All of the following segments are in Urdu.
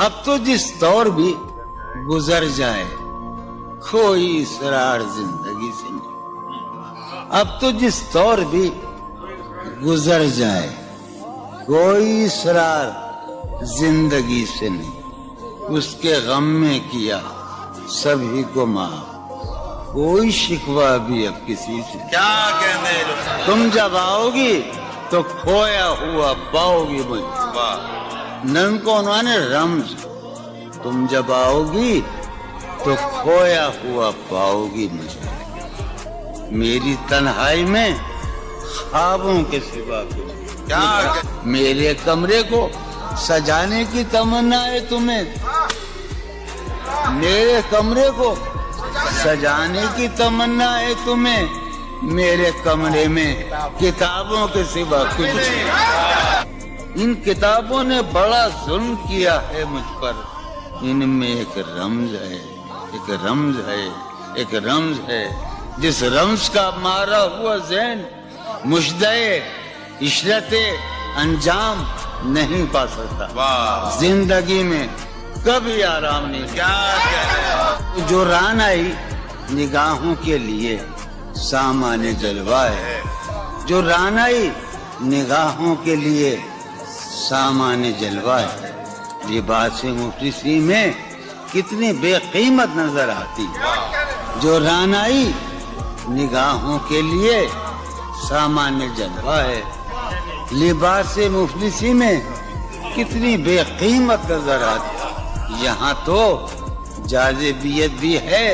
اب تو جس دور بھی گزر جائے کوئی اسرار زندگی سے نہیں، اب تو جس دور بھی گزر جائے کوئی اسرار زندگی سے نہیں، اس کے غم میں کیا سبھی کو معاف، کوئی شکوہ بھی اب کسی سے کیا کہنے تم جب آؤ گی تو کھویا ہوا پاؤ گی مجھ نن کو انہوں نے رمز، تم جب آؤ گی تو کھویا ہوا پاؤ گی مجھے، میری تنہائی میں خوابوں کے سوا کیا میرے کمرے کو سجانے کی تمنا ہے تمہیں، میرے کمرے کو سجانے کی تمنا ہے تمہیں، میرے کمرے میں کتابوں کے سوا کچھ نہیں، ان کتابوں نے بڑا ظلم کیا ہے مجھ پر، ان میں ایک رمز ہے، ایک رمز ہے، ایک رمز ہے، جس رمز کا مارا ہوا ذہن مشدے عشرت انجام نہیں پا سکتا، زندگی میں کبھی آرام نہیں کیا، جو ران آئی نگاہوں کے لیے سامان جلوہ ہے، جو ران آئی نگاہوں کے لیے سامان جلوہ ہے، لباس مفلسی میں کتنی بے قیمت نظر آتی، جو رانائی نگاہوں کے لیے سامان جلوہ ہے، لباس مفلسی میں کتنی بے قیمت نظر آتی، یہاں تو جاذبیت بھی ہے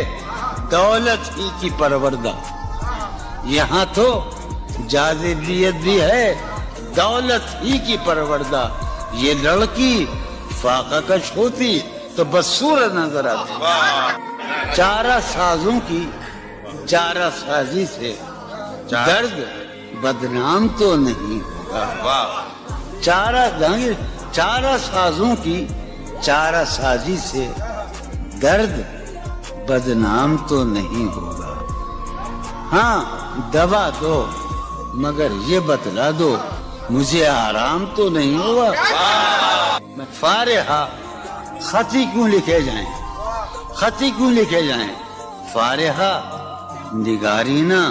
دولت ہی کی پروردہ، یہاں تو جاذبیت بھی ہے دولت ہی کی پروردہ، یہ لڑکی فاقہ کش ہوتی تو بدصورت نظر آتی، چارہ سازوں کی چارہ سازی سے درد بدنام تو نہیں ہوگا، چارہ سازوں کی چارہ سازی سے درد بدنام تو نہیں ہوگا، ہاں دوا دو مگر یہ بتلا دو مجھے آرام تو نہیں ہوگا، فارحہ خطی کیوں لکھے جائیں، خطی کیوں لکھے جائیں، فارحہ نگارینا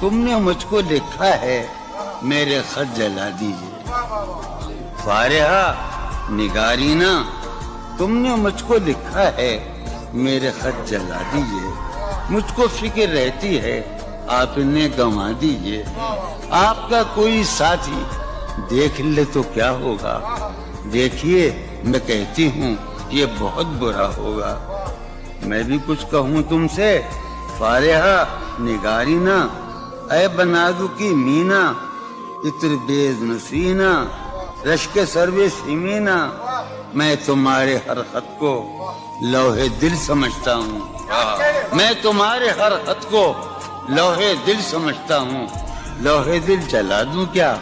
تم نے مجھ کو لکھا ہے میرے خط جلا دیجئے، فارحہ نگارینا تم نے مجھ کو لکھا ہے میرے خط جلا دیجئے، مجھ کو فکر رہتی ہے آپ نے گنوا دیجئے، آپ کا کوئی ساتھی دیکھ لے تو کیا ہوگا، دیکھیے میں کہتی ہوں یہ بہت برا ہوگا، میں بھی کچھ کہوں تم سے، فارحہ نگارینا اے بنادو کی مینا اتر بیز نسینا رشک سروے سیمینا، میں تمہارے ہر خط کو لوہے دل سمجھتا ہوں، میں تمہارے ہر خط کو لوہے دل سمجھتا ہوں، لوہے دل جلا دوں کیا،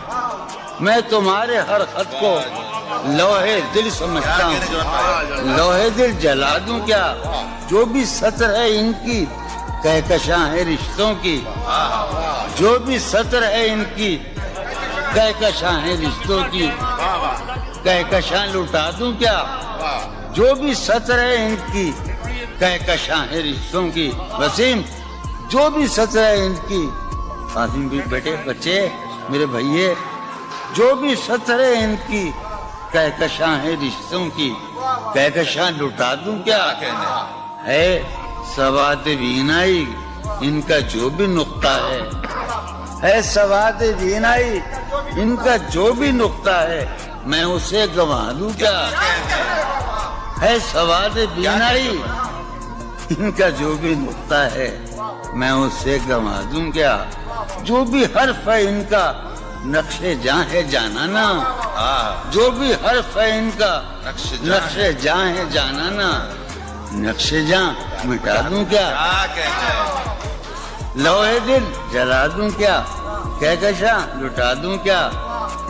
میں تمہارے ہر خط کو لوہے دل سمجھتا ہوں، لوہے دل جلا دوں کیا، جو بھی سطر ہے ان کی کہکشاں ہے رشتوں کی، جو بھی سطر ہے ان کی کہکشاں ہے رشتوں کی، کہکشاں لٹا دوں کیا، جو بھی سطر ہے ان کی کہکشاں ہے رشتوں کی، وسیم جو بھی سطر ہے ان کی، قاسم بھی بیٹے بچے میرے بھائیے، جو بھی سطر ہے ان کی کہکشاں ہے رشتوں کی، کہکشاں لٹا دوں کیا، ہے سواد بینائی ان کا جو بھی نقطہ ہے سواد بینائی ان کا جو بھی نقطہ ہے میں اسے گنوا دوں کیا، ہے سواد بینائی ان کا جو بھی نقطہ ہے میں اسے گنوا دوں کیا، جو بھی حرف ہے ان کا نقش جاں ہے جانانا، جو بھی حرف ہے ان کا نقش جاں ہے جانانا، نقش جاں مٹا دوں کیا، لوہے دل جلا دوں کیا، کہکشاں لٹا دوں کیا،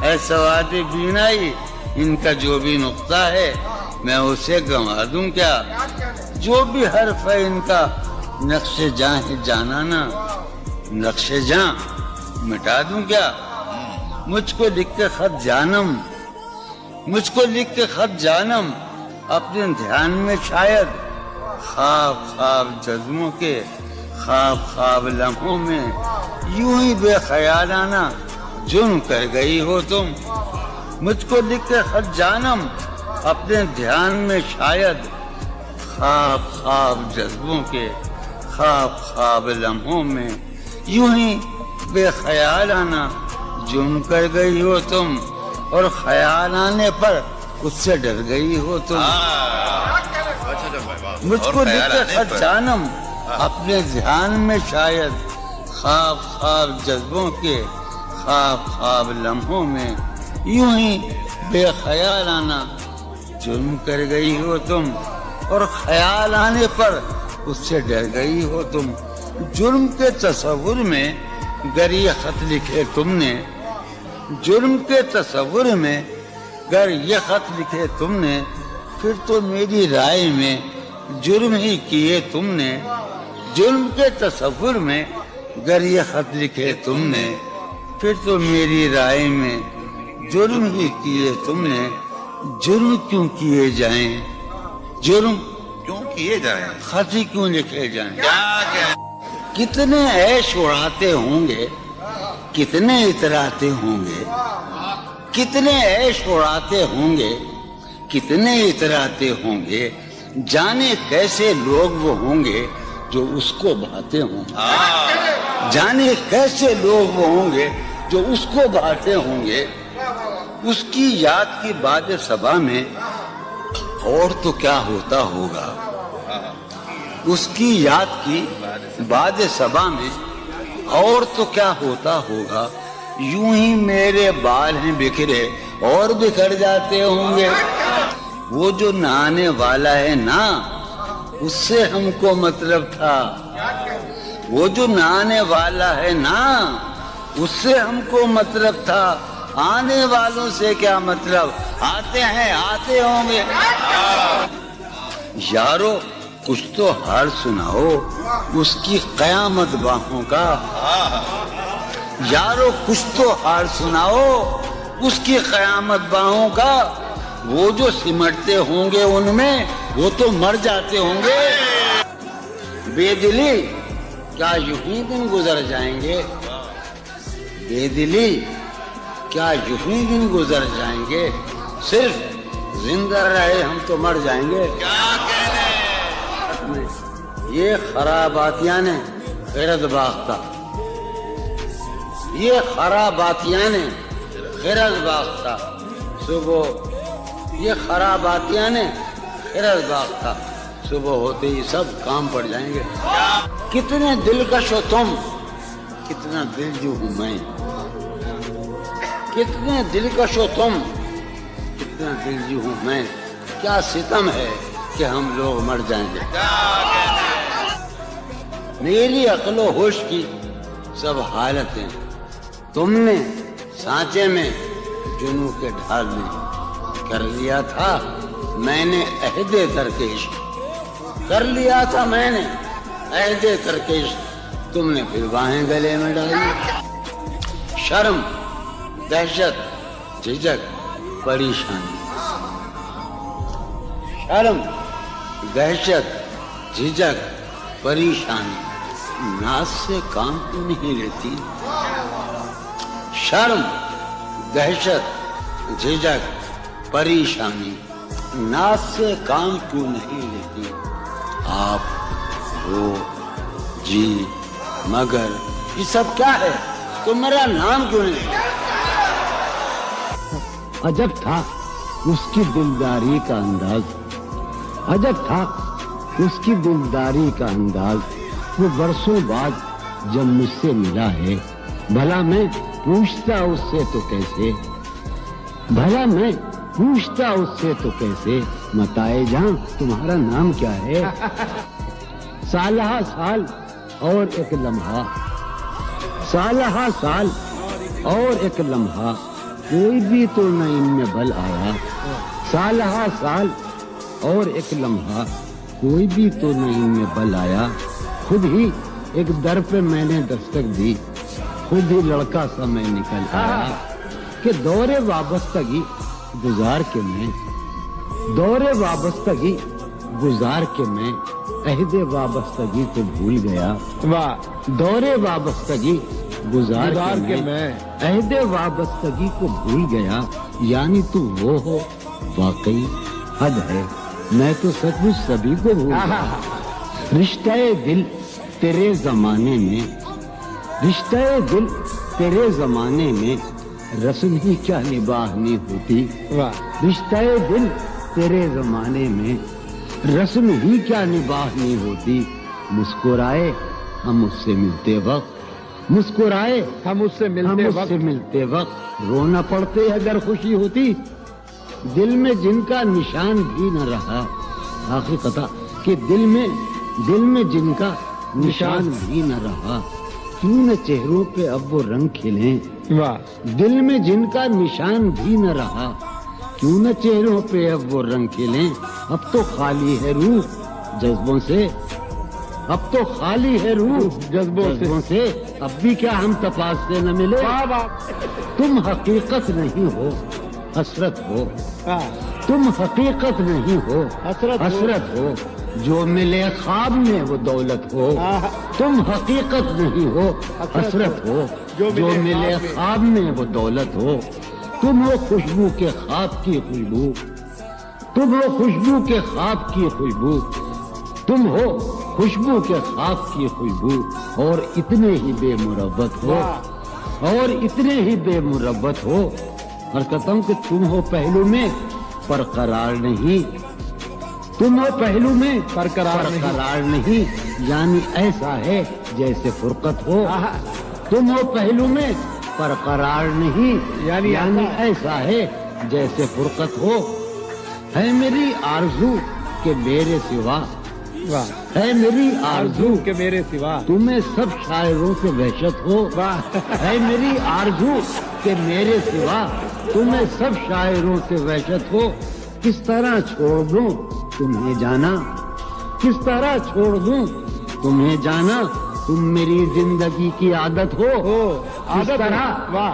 اے سواد بینائی ان کا جو بھی نقطہ ہے میں اسے گنوا دوں کیا، جو بھی حرف ہے ان کا نقش جاں ہے جانانا، نقش جاں مٹا دوں کیا، مجھ کو لکھ کے خط جانم، مجھ کو لکھ کے خط جانم اپنے دھیان میں شاید خواب خواب جذبوں کے خواب خواب لمحوں میں یوں ہی بے خیالانہ جرم کر گئی ہو تم. مجھ کو لکھ کے خط جانم اپنے دھیان میں شاید خواب خواب جذبوں کے خواب خواب لمحوں میں یوں ہی بے خیالانہ جرم کر گئی ہو تم, اور خیال آنے پر اس سے ڈر گئی ہو تم. مجھ کو لکھ کے خط جانم اپنے دھیان میں شاید خواب خواب جذبوں کے خواب خواب لمحوں میں یوں ہی بے خیالانہ جرم کر گئی ہو تم, اور خیال آنے پر اس سے ڈر گئی ہو تم. جرم کے تصور میں گر یہ خط لکھے تم نے, جرم کے تصور میں گر یہ خط لکھے تم نے, پھر تو میری رائے میں جرم ہی کیے تم نے. جرم کے تصور میں گر یہ خط لکھے تم نے, پھر تو میری رائے میں جرم ہی کیے تم نے. جرم کیوں کیے جائیں, جرم کیوں کیے جائیں, خط ہی کیوں لکھے جائیں. کیا کہیں. کتنے عیش اڑاتے ہوں گے, کتنے اتراتے ہوں گے, کتنے عیش اڑاتے ہوں گے, کتنے اتراتے ہوں گے, جانے کیسے لوگ وہ ہوں گے جو اس کو بھاتے ہوں گے. جانے کیسے لوگ وہ ہوں گے جو اس کو بھاتے ہوں گے. اس کی یاد کی باد صبا میں اور تو کیا ہوتا ہوگا, اس کی یاد کی باد صبا میں اور تو کیا ہوتا ہوگا. یوں ہی میرے بال ہیں بکھرے اور بکھر جاتے ہوں گے. وہ جو نہانے والا ہے نا, اس سے ہم کو مطلب تھا. وہ جو نہانے والا ہے نا, اس سے ہم کو مطلب تھا. آنے والوں سے کیا مطلب, آتے ہیں آتے ہوں گے. یارو کچھ تو حال سناؤ اس کی قیامت باہوں کا. یارو کچھ تو حال سناؤ اس کی قیامت باہوں کا. وہ جو سمٹتے ہوں گے ان میں وہ تو مر جاتے ہوں گے. بے دلی کیا یوں ہی دن گزر جائیں گے, بے دلی کیا یوں ہی دن گزر جائیں گے. صرف زندہ رہے ہم تو مر جائیں گے. یہ خراباتیاں نے خیرت باختہ, یہ خراباتیاں نے خیرت باختہ. صبح یہ خراباتیاں نے خیرت باختہ, صبح ہوتے ہی سب کام پڑ جائیں گے. کتنے دلکش ہو تم, کتنا دل جو ہوں میں. کتنے دلکش ہو تم, کتنا دل جو ہوں میں. کیا ستم ہے کہ ہم لوگ مر جائیں گے. میری عقل و ہوش کی سب حالتیں تم نے سانچے میں جنوں کے ڈھال میں کر لیا تھا. میں نے عہد ترکش کر لیا تھا, میں نے عہد ترکش, تم نے پھر باہیں گلے میں ڈالی. شرم دہشت جھجک پریشانی, شرم دہشت جھجک پریشانی, ناز سے کام کیوں نہیں لیتی. شرم دہشت جھجک پریشانی, ناز سے کام کیوں نہیں لیتی. آپ وہ جی مگر یہ سب کیا ہے, تو میرا نام کیوں نہیں. عجب تھا اس کی دلداری کا انداز, عجب تھا اس کی دلداری کا انداز. وہ برسوں بعد جب مجھ سے ملا ہے, بھلا میں پوچھتا اس سے تو کیسے, بھلا میں پوچھتا اس سے تو کیسے. متائے جہاں تمہارا نام کیا ہے. سالہ سال اور ایک لمحہ, سالہ سال اور ایک لمحہ, کوئی بھی تو نہ ان میں بل آیا. سالہ سال اور ایک لمحہ, کوئی بھی تو نہ ان میں بل آیا. خود ہی ایک در پہ میں نے دستک دی, خود ہی لڑکا سا میں نکل آیا. کہ دور وابستگی گزار کے میں دور وابستگی گزار کے میں عہد وابستگی کو بھول گیا. واہ. دور وابستگی گزار کے میں عہد وابستگی کو بھول گیا. یعنی تو وہ ہو واقعی حد ہے، میں تو سچ مچ سبھی کو بھول گیا. رشتہ دل تیرے زمانے میں، رشتہ دل تیرے زمانے میں رسم ہی کیا نباہنی ہوتی. واہ. رشتہ دل تیرے زمانے میں رسم ہی کیا نباہنی ہوتی. مسکرائے ہم اس سے ملتے وقت، مسکرائے ہم اس سے ملتے وقت رونا پڑتے اگر خوشی ہوتی. دل میں جن کا نشان بھی نہ رہا، آخری قطع کہ دل میں جن کا نشان بھی نہ رہا، کیوں نہ چہروں پہ اب وہ رنگ کھلیں. واہ. دل میں جن کا نشان بھی نہ رہا، کیوں نہ چہروں پہ اب وہ رنگ کھلیں. اب تو خالی ہے روح جذبوں سے، اب تو خالی ہے روح جذبوں سے. اب بھی کیا ہم تپاس سے نہ ملے. تم حقیقت نہیں ہو حسرت ہو، تم حقیقت نہیں ہو حسرت ہو. جو ملے خواب میں وہ دولت ہو. تم حقیقت نہیں ہو حسرت ہو، جو ملے خواب میں وہ دولت ہو. تم ہو خوشبو کے خواب کی خوشبو، تم ہو خوشبو کے خواب کی خوشبو، تم ہو خوشبو کے خواب کی خوشبو. اور اتنے ہی بے مربت ہو، اور اتنے ہی بے مربت ہو. اور کہتا ہوں کہ تم ہو پہلو میں پر قرار نہیں، تم ہو پہلو میں پر قرار نہیں. یعنی ایسا ہے جیسے فرقت ہو. تم ہو پہلو میں پر قرار نہیں، یعنی ایسا ہے جیسے فرقت ہو. ہے میری آرزو کہ میرے سوا، ہے میری آرزو کہ میرے سوا تمہیں سب شاعروں سے وحشت ہو. ہے میری آرزو کہ میرے سوا تمہیں سب شاعروں سے وحشت ہو. کس طرح چھوڑ دوں تمہیں جانا، کس طرح چھوڑ دوں تمہیں جانا. تم میری زندگی کی عادت ہو. کس طرح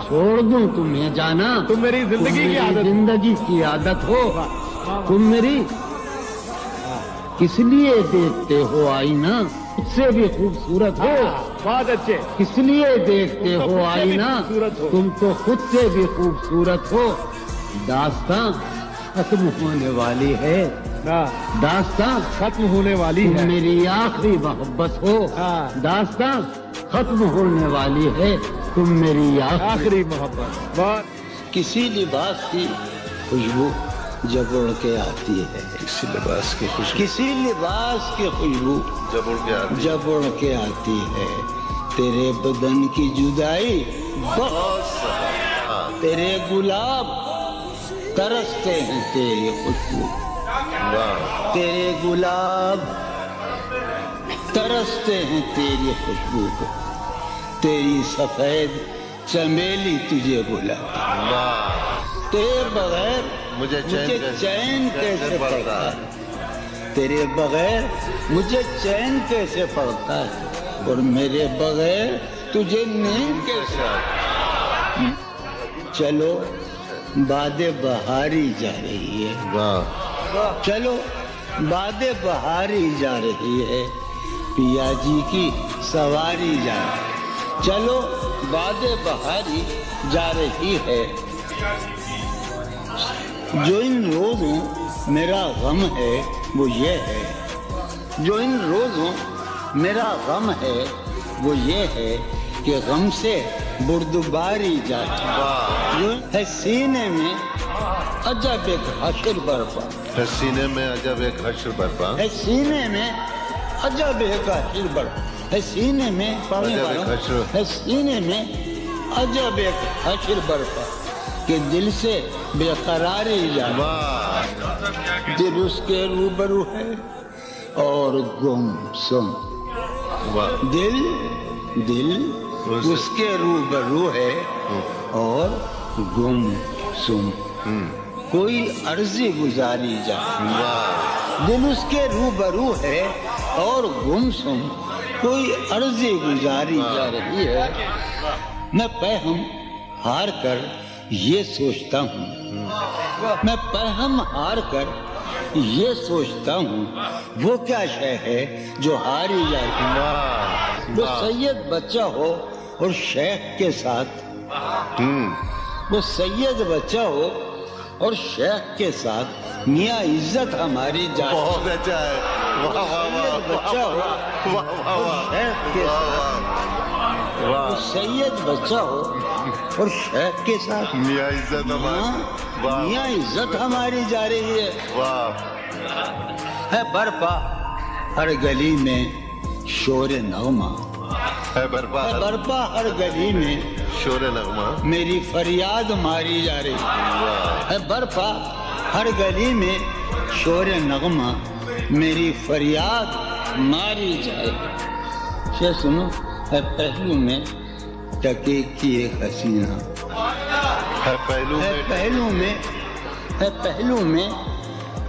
چھوڑ دوں تمہیں جانا، تم میری زندگی کی عادت ہو. تم میری کس لیے دیکھتے ہو آئینہ خود سے بھی خوبصورت ہو. بہت اچھے. کس لیے دیکھتے ہو آئینہ تم تو خود سے بھی خوبصورت ہو. داستان ختم ہونے والی ہے، داستان ختم ہونے والی تم ہے. میری آخری محبت ہو. داستان ختم ہونے والی ہے، تم میری آخری محبت. بہت. کسی لباس کی خوشبو جب اڑ کے آتی ہے، کسی لباس کی خوشبو کسی لباس کی خوشبو جب اڑ کے آتی جب اڑ کے آتی ہے. تیرے بدن کی جدائی بہت، تیرے گلاب ترستے ہیں تیری خوشبو. تیرے گلاب ترستے ہیں تیری خوشبو کو. تیری سفید چمیلی تجھے بلاتی. تیرے بغیر مجھے چین کیسے پڑتا ہے. تیرے بغیر مجھے چین کیسے پڑتا ہے، اور میرے بغیر تجھے نیند کیسے آتی. چلو باد بہاری جا رہی ہے، چلو باد بہاری جا رہی ہے. پیا جی کی سواری جا رہی ہے. چلو باد بہاری جا رہی ہے. جو ان روزوں میرا غم ہے وہ یہ ہے، جو ان روزوں میرا غم ہے وہ یہ ہے کہ غم سے بردباری جاتی ہے. سینے میں عجب ایک حشر برپا، ہے سینے میں عجب ایک حشر برپا، ہے سینے میں عجب ایک حشر برپا، ہے سینے میں ہے سینے میں عجب ایک حشر برپا کہ دل سے بے قراری جاتی. دل اس کے روبرو ہے اور گم سم. دل اس کے روبرو ہے اور گم سم. کوئی عرضی گزاری جائے. دل اس کے روبرو ہے اور گم سم، کوئی عرضی گزاری جا رہی ہے. میں پہم ہار کر یہ سوچتا ہوں، میں پہم ہار کر یہ سوچتا ہوں وہ کیا شے ہے جو ہاری جاتی ہے. واہ وہ سید بچہ ہو اور شیخ کے ساتھ، وہ سید بچہ ہو اور شیخ کے ساتھ میاں عزت ہماری جائے. بہت اچھا ہے. واہ واہ واہ بچہ ہو واہ واہ اور واہ شیخ کے ساتھ، وہ واہ. سید بچہ ہو اور شیخ کے ساتھ میاں عزت ہماری. واہ میاں عزت ہماری جا رہی ہے. واہ. ہے برپا ہر گلی میں شور نغمہ، ہے برپا ہے برپا ہر گلی میں شور نغمہ. میری فریاد ماری جا رہی واہ ہے. برپا ہر گلی میں شور نغمہ میری فریاد ماری جائے. یہ سنو، ہے پہلو میں ٹکے کی ایک حسینہ، ہے پہلو ہے میں پہلو میں، ہے پہلو میں،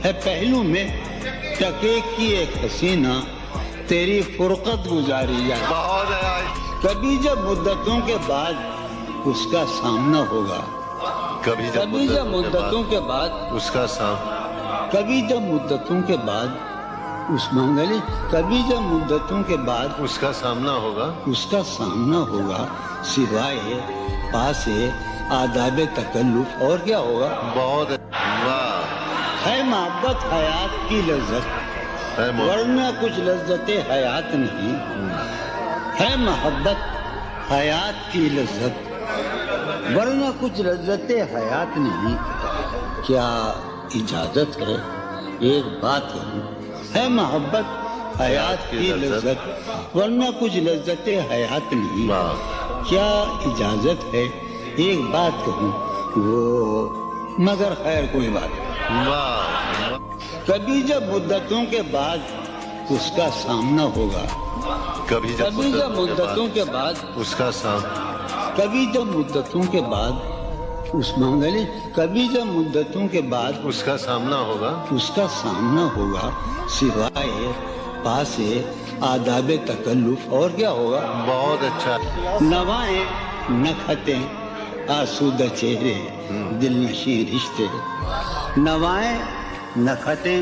ہے پہلو میں ٹکے کی ایک حسینہ تیری فرقت گزاری جائے. بہت ہے. کبھی جب مدتوں کے بعد اس کا سامنا ہوگا، کبھی کبھی جب مدتوں کے بعد، اس کا سام کبھی جب مدتوں کے بعد اس منگلی، کبھی جب مدتوں کے بعد اس کا سامنا ہوگا. اس کا سامنا ہوگا، سوائے پاس آداب تکلف اور کیا ہوگا. بہت واہ. ہے محبت حیات کی لذت، ہے ورنہ کچھ لذت حیات نہیں. ہے محبت حیات کی لذت، ورنہ کچھ لذت حیات نہیں. کیا اجازت ہے ایک بات کہوں؟ ہے محبت حیات کی لذت، ورنہ کچھ لذت حیات نہیں. واہ. کیا اجازت ہے ایک بات کہوں؟ وہ مگر خیر کوئی بات نہیں. واہ. کبھی جب مدتوں کے بعد اس کا سامنا ہوگا، کبھی کبھی جب مدتوں کے بعد، اس کا سام کبھی جب مدتوں کے بعد اس منگلی، کبھی جب مدتوں کے بعد اس کا سامنا ہوگا. اس کا سامنا ہوگا، سوائے پاس آداب تکلف اور کیا ہوگا. بہت اچھا. نوائیں نکھتیں آسودہ چہرے دل نشین رشتے. نوائیں نکھتیں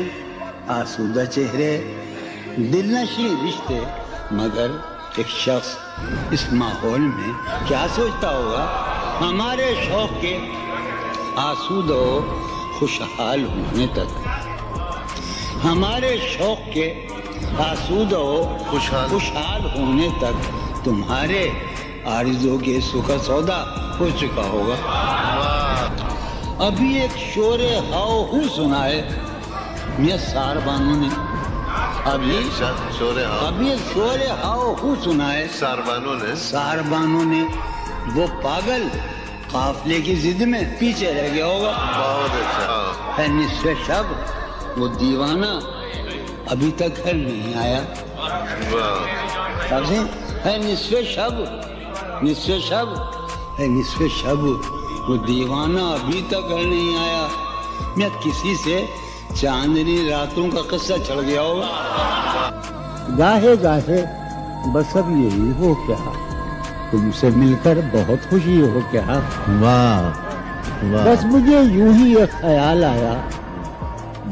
آسودہ چہرے دل نشین رشتے. مگر ایک شخص اس ماحول میں کیا سوچتا ہوگا؟ ہمارے شوق کے آسودہ و خوشحال ہونے تک، ہمارے شوق کے آسودہ و خوشحال ہونے تک تمہارے آرزو کے سکھ سودا ہو چکا ہوگا. ابھی ایک شور ہاؤ ہو سنا ہے میاں سار بانو نے. ابھی ایک شور ہاؤ ہو سنا ہے سار بانو نے. وہ پاگل قافلے کی ضد میں پیچھے رہ گیا ہوگا. بہت اچھا. ہے نصف شب وہ دیوانہ ابھی تک گھر نہیں آیا. ہے نصف شب، نصف شب، ہے نصف شب وہ دیوانہ ابھی تک گھر نہیں آیا. میں کسی سے چاندنی راتوں کا قصہ چڑھ گیا ہوگا. گاہے گاہے بس اب یہی ہو کیا، تم سے مل کر بہت خوشی ہو کیا. واہ. بس مجھے یوں ہی ایک خیال آیا،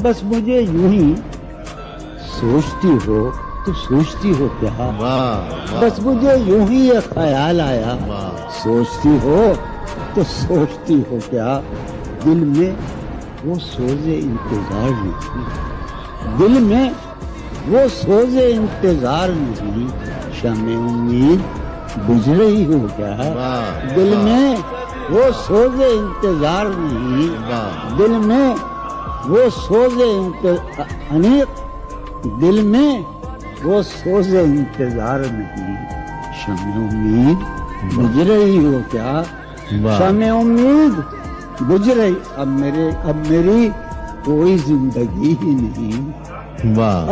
بس مجھے یوں ہی سوچتی ہو تو سوچتی ہو کیا. بس مجھے یوں ہی ایک خیال آیا، سوچتی ہو تو سوچتی ہو کیا. دل میں وہ سوز انتظار نہیں، دل میں وہ سوز انتظار نہیں. شمع امید بجھ رہی ہو کیا. دل میں وہ سوز انتظار نہیں، دل میں وہ سوز دل میں وہ سوز انتظار نہیں. شمع امید بجھ رہی ہو کیا. شمع امید بجھ رہی. اب میری کوئی زندگی ہی نہیں.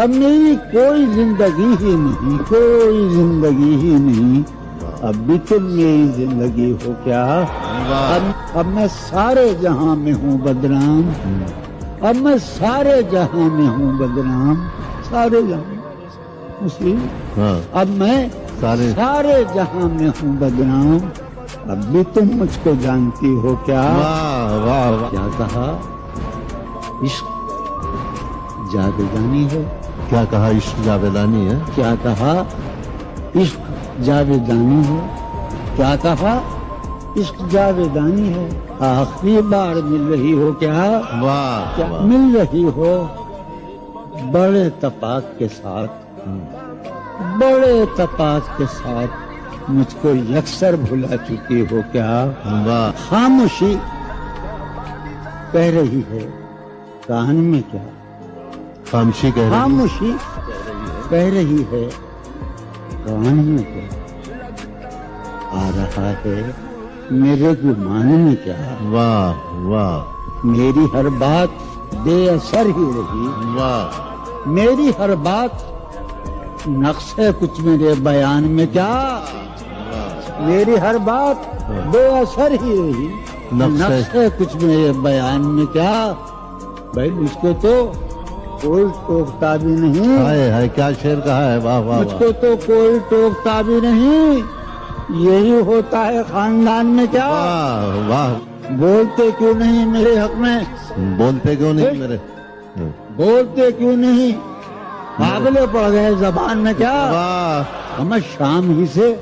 اب میری کوئی زندگی ہی نہیں، کوئی زندگی ہی نہیں. اب بھی تم میری زندگی ہو کیا. اب میں سارے جہاں میں ہوں بدنام، اب میں سارے جہاں میں ہوں بدنام. سارے جہاں مسلم، اب میں سارے جہاں میں ہوں بدنام. اب بھی تم مجھ کو جانتی ہو کیا. کیا کہا؟ جاویدانی ہے. کیا کہا عشق جاویدانی ہے؟ کیا کہا عشق جاویدانی ہے. کیا کہا عشق جاویدانی ہے. آخری بار مل رہی ہو کیا؟ واہ کیا واہ. مل رہی ہو بڑے تپاک کے ساتھ؟ بڑے تپاک کے ساتھ مجھ کو یکسر بھلا چکی ہو کیا؟ واہ. خاموشی کہہ رہی ہے کان میں کیا؟ خاموشی کہہ رہی ہے. خاموشی کہہ رہی ہے کان میں کیا؟ آ رہا ہے میرے گمان میں کیا؟ واہ واہ میری ہر بات بے اثر ہی رہی. واہ. میری ہر بات نقص ہے کچھ میرے بیان میں کیا؟ میری ہر بات بے اثر ہی رہی. نقص ہے کچھ میرے بیان میں کیا؟ بھائی مجھ کو تو کوئی ٹوکتا بھی نہیں. ہائے ہائے کیا شعر کہا ہے. واہ واہ مجھ واہ. کو تو کوئی ٹوکتا بھی نہیں. یہی ہوتا ہے خاندان میں کیا؟ واہ واہ. بولتے کیوں نہیں میرے حق میں؟ بولتے کیوں نہیں میرے؟ بولتے کیوں نہیں؟ قابلے پڑ گئے زبان میں کیا؟ واہ. ہمیں شام ہی سے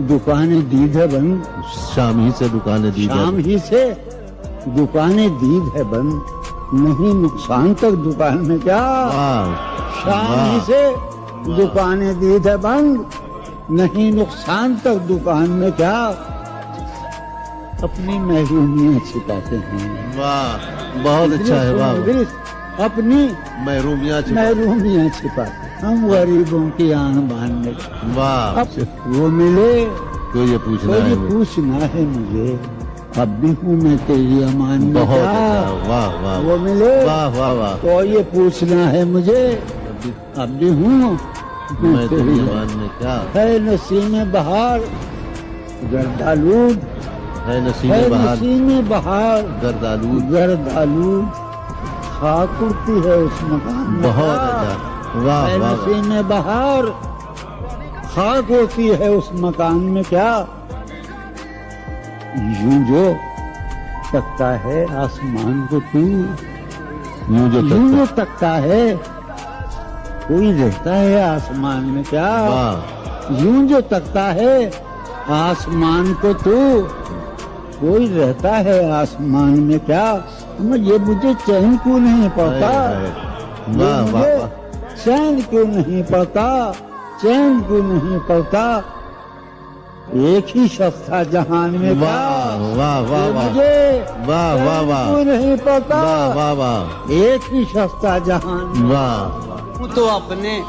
دکانیں دید ہے بند. شام ہی سے دکانیں دی شام ہی سے دکانیں دید ہے بند. نہیں نقصان تک دکان میں کیا؟ شام ہی سے دکانیں دید ہے بند. نہیں نقصان تک دکان میں کیا؟ اپنی محرومیاں چھپاتے ہیں. واہ بہت اچھا ہے. واہ. اپنی محرومیاں محرومیاں چھپاتے ہیں. ہم غریبوں کی آن باندھنے. واہ. اب وہ ملے تو یہ پوچھنا تو ہے یہ پوچھنا ہے مجھے اب بھی ہوں میں تیری امان میں بہت کیا؟ اچھا. واہ واہ. وہ ملے واہ واہ واہ. تو یہ پوچھنا ہے مجھے اب بھی ہوں میں تیری امان میں کیا؟ ہے نسیم بہار گردالود. ہے نسیم ہے بہار نسیم بہار گردالود. گردالود. خاک اڑتی ہے اس مکان میں بہت کیا؟ اچھا. واہ ہے واہ. نسیم بہار خاک ہوتی ہے اس مکان میں کیا؟ یوں جو تکتا ہے آسمان کو تو یوں جو یوں جو تکتا. تکتا ہے کوئی رہتا ہے آسمان میں کیا؟ واہ. یوں جو تکتا ہے آسمان کو تو کوئی رہتا ہے آسمان میں کیا؟ یہ مجھے چین کیوں نہیں پڑتا؟ ہائے ہائے. واہ واہ واہ. چین کیوں نہیں پڑتا؟ چین کیوں نہیں پڑتا؟ ایک ہی شخص تھا جہان میں کیا؟ واہ واہ واہ یہ واہ. مجھے واہ واہ چین واہ. کیوں نہیں پڑتا؟ واہ واہ واہ. ایک ہی شخص تھا جہان میں. واہ. یوں تو اپنے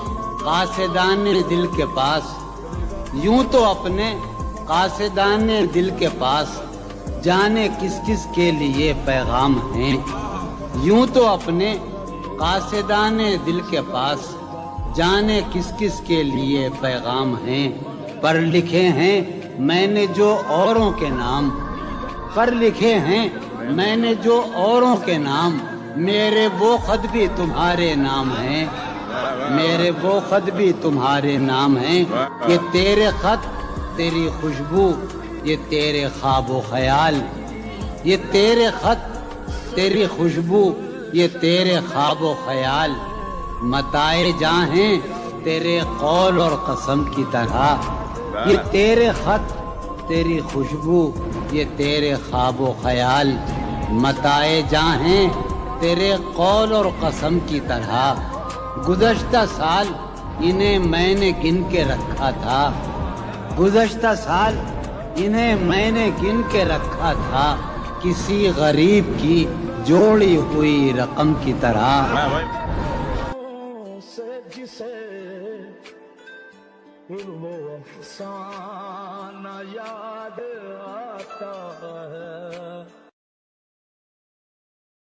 قاصدان دل کے پاس یوں تو اپنے قاصدان دل کے پاس جانے کس کس کے لیے پیغام ہیں. یوں تو اپنے قاصدان دل کے پاس جانے کس کس کے لیے پیغام ہیں. پر لکھے ہیں میں نے جو اوروں کے نام پر لکھے ہیں میں نے جو اوروں کے نام میرے وہ خط بھی تمہارے نام ہیں. میرے وہ خط بھی تمہارے نام ہیں. یہ تیرے خط تیری خوشبو یہ تیرے خواب و خیال. یہ تیرے خط تیری خوشبو یہ تیرے خواب و خیال. متائے جاں ہیں تیرے قول اور قسم کی طرح. یہ تیرے خط تیری خوشبو یہ تیرے خواب و خیال. متائے جاں ہیں تیرے قول اور قسم کی طرح. گزشتہ سال انہیں میں نے گن کے رکھا تھا. گزشتہ سال انہیں میں نے گن کے رکھا تھا کسی غریب کی جوڑی ہوئی رقم کی طرح. جسے وہ افسانہ یاد آتا ہے